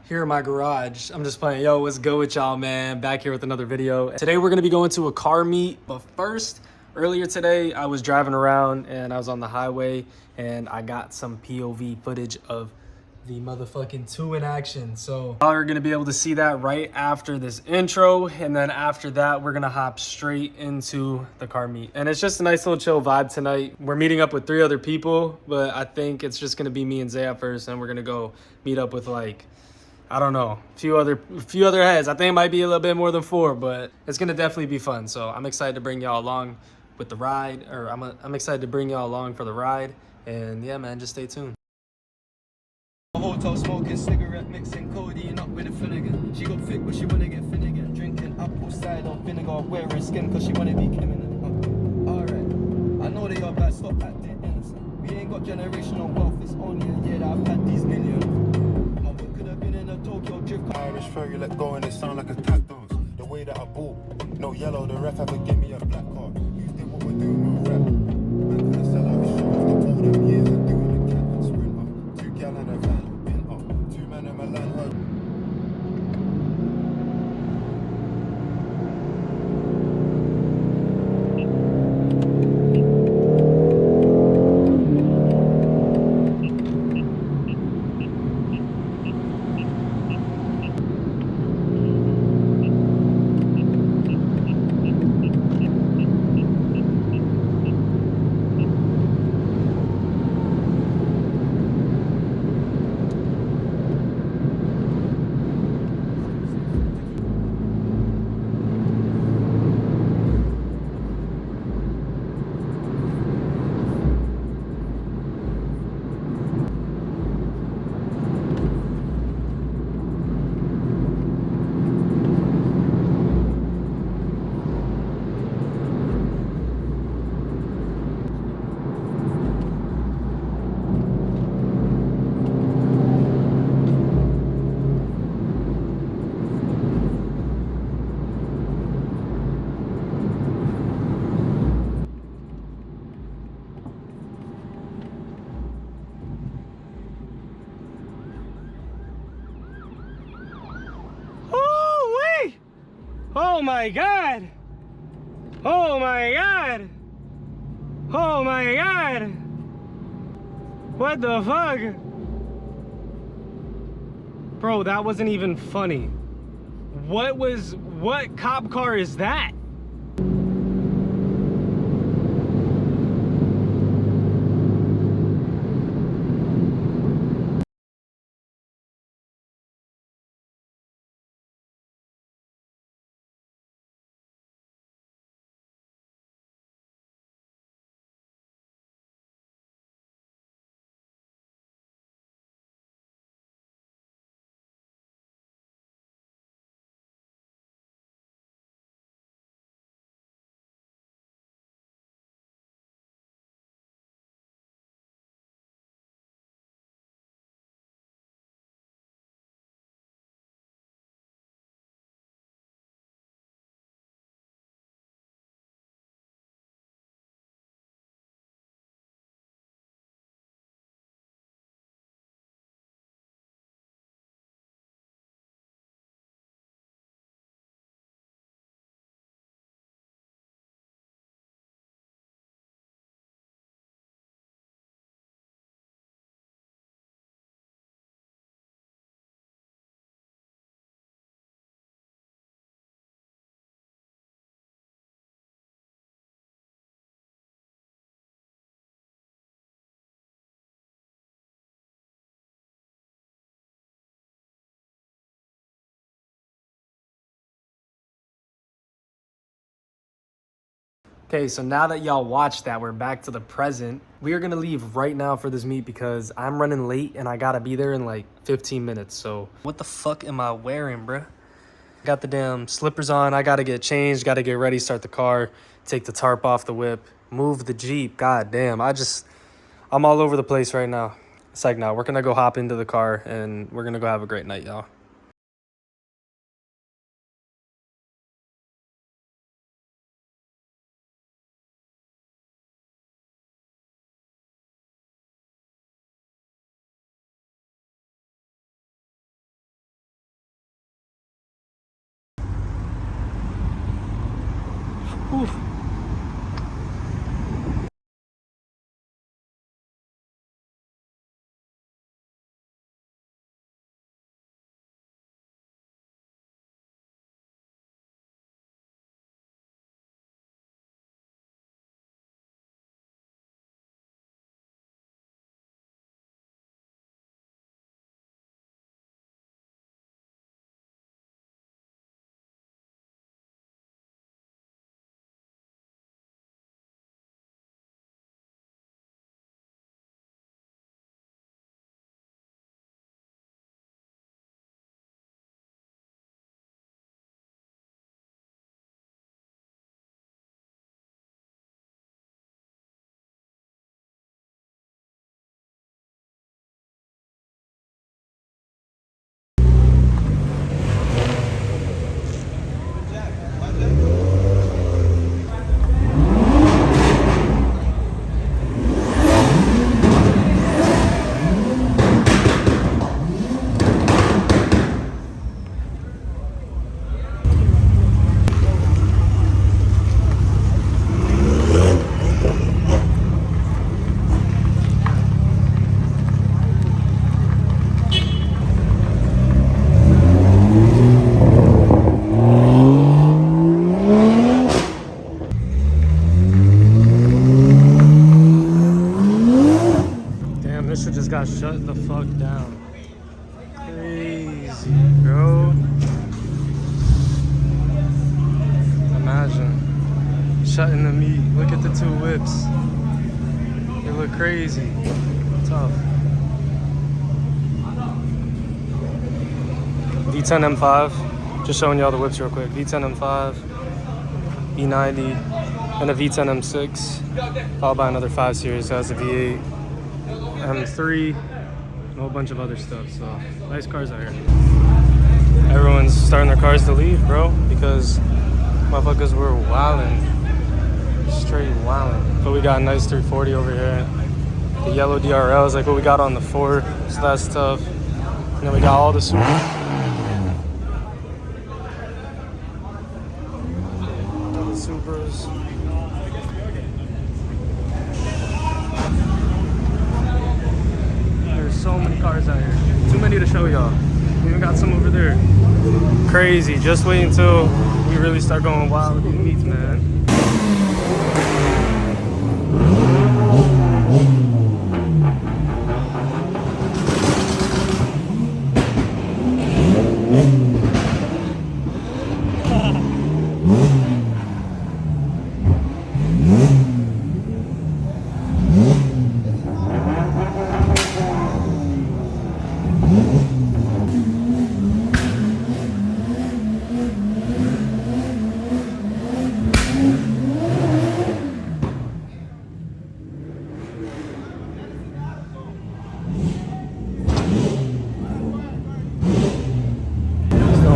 here in my garage. I'm just playing. Yo, what's good with y'all, man? Back here with another video. Today we're gonna be going to a car meet, but first, earlier today I was driving around and I was on the highway and I got some POV footage of the motherfucking 2 in action. So y'all are gonna be able to see that right after this intro, and then after that we're gonna hop straight into the car meet. And it's just a nice little chill vibe tonight. We're meeting up with 3 other people, but I think it's just gonna be me and Zay at first, and we're gonna go meet up with, like, I don't know, a few other heads. I think it might be a little bit more than 4, but it's gonna definitely be fun. So I'm excited to bring y'all along with the ride, or I'm excited to bring y'all along for the ride. And yeah, man, just stay tuned. Hotel smoking, cigarette mixing, codeine up with a Finnegan. She got thick but she wanna get Finnegan. Drinking apple cider vinegar, wearing skin cause she wanna be criminal. Alright, I know they are bad, stop acting innocent. We ain't got generational wealth, it's only a year that I've had these millions. My book could have been in a Tokyo drift car. Irish fairy let go and it sound like a tap dance. The way that I bought, no yellow, the ref haven't give me a black card. You did what we're doing with rap. Man couldn't sell out his show after all them years of doing the cat and sprinter. 2 gal in a van. 2 men in my land road. Oh my god! Oh my god! Oh my god! What the fuck? Bro, that wasn't even funny. What cop car is that? Okay, so now that y'all watched that, we're back to the present. We are gonna leave right now for this meet because I'm running late and I gotta be there in like 15 minutes. So what the fuck am I wearing, bruh? Got the damn slippers on. I gotta get changed, gotta get ready, start the car, take the tarp off the whip, move the Jeep. God damn, I'm all over the place right now. It's like, now we're gonna go hop into the car and we're gonna go have a great night, y'all. Whew. Damn, this shit just got shut the fuck down. Crazy, bro. Imagine shutting the meat. Look at the two whips. They look crazy. Tough. V10 M5. Just showing y'all the whips real quick. V10 M5, E90, and a V10 M6. Followed by another 5 Series. Has a V8, M3, and a whole bunch of other stuff. So nice cars out here. Everyone's starting their cars to leave, bro, because motherfuckers were wildin'. Straight wildin'. But we got a nice 340 over here. The yellow DRL is like what we got on the 4, so that's tough. And then we got all the super. All the Supras. There's so many cars out here. Too many to show y'all. We even got some over there. Crazy. Just wait until we really start going wild with these meats, man.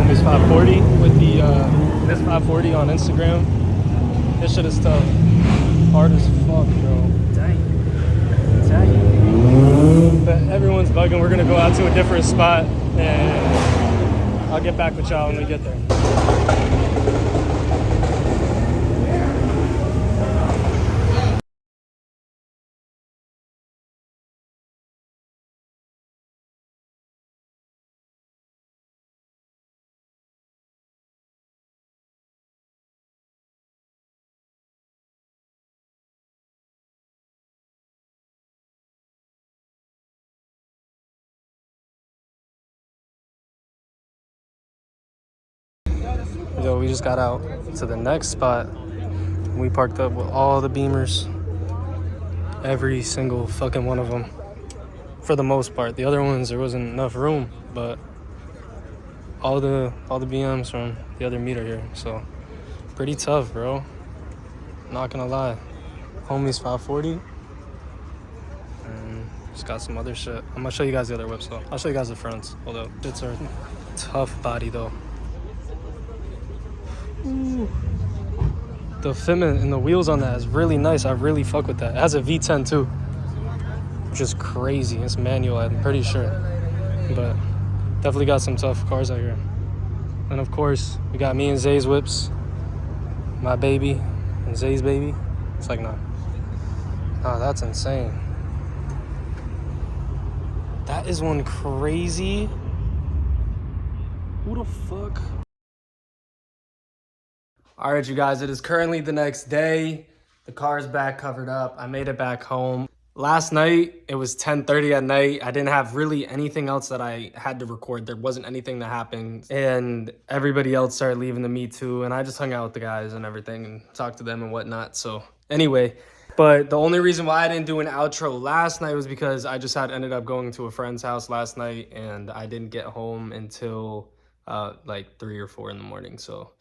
This 540 with the this 540 on Instagram. This shit is tough. Hard as fuck, bro. Dang. But everyone's bugging. We're gonna go out to a different spot, and I'll get back with y'all when we get there. Yo, we just got out to the next spot. We parked up with all the Beamers. Every single fucking one of them. For the most part. The other ones, there wasn't enough room, but all the BMs from the other meet are here. So, pretty tough, bro. Not gonna lie. Homie's 540. And just got some other shit. I'm gonna show you guys the other whips, though. I'll show you guys the fronts. Hold up. It's a tough body, though. Ooh. The fitment and the wheels on that is really nice. I really fuck with that. It has a V10 too, which is crazy. It's manual, I'm pretty sure. But definitely got some tough cars out here. And of course, we got me and Zay's whips. My baby. Zay's baby. It's like, no. Oh, that's insane. That is one crazy. Who the fuck? All right, you guys, it is currently the next day. The car is back covered up. I made it back home. Last night, it was 10:30 at night. I didn't have really anything else that I had to record. There wasn't anything that happened. And everybody else started leaving the meet too. And I just hung out with the guys and everything and talked to them and whatnot. So anyway, but the only reason why I didn't do an outro last night was because I just had ended up going to a friend's house last night. And I didn't get home until like 3 or 4 in the morning. So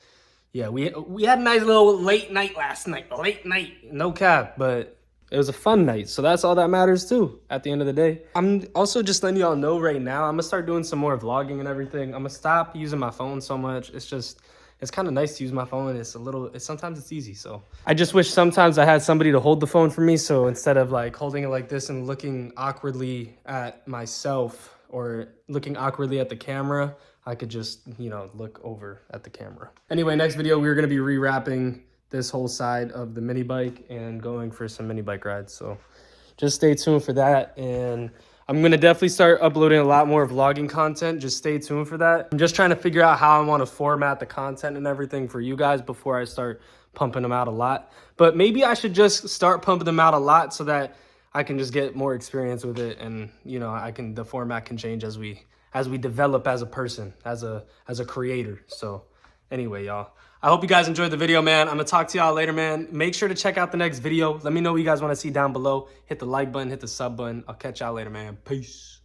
yeah, we had a nice little late night last night. Late night, no cap, but it was a fun night. So that's all that matters too at the end of the day. I'm also just letting y'all know right now, I'm gonna start doing some more vlogging and everything. I'm gonna stop using my phone so much. It's kind of nice to use my phone. Sometimes it's easy. So I just wish sometimes I had somebody to hold the phone for me. So instead of like holding it like this and looking awkwardly at myself or looking awkwardly at the camera, I could just, you know, look over at the camera. Anyway, next video, we're gonna be rewrapping this whole side of the mini bike and going for some mini bike rides. So just stay tuned for that. And I'm gonna definitely start uploading a lot more vlogging content. Just stay tuned for that. I'm just trying to figure out how I wanna format the content and everything for you guys before I start pumping them out a lot. But maybe I should just start pumping them out a lot so that I can just get more experience with it. And you know, the format can change as we develop as a person, as a creator. So anyway, y'all, I hope you guys enjoyed the video, man. I'm gonna talk to y'all later, man. Make sure to check out the next video. Let me know what you guys wanna see down below. Hit the like button, hit the sub button. I'll catch y'all later, man. Peace.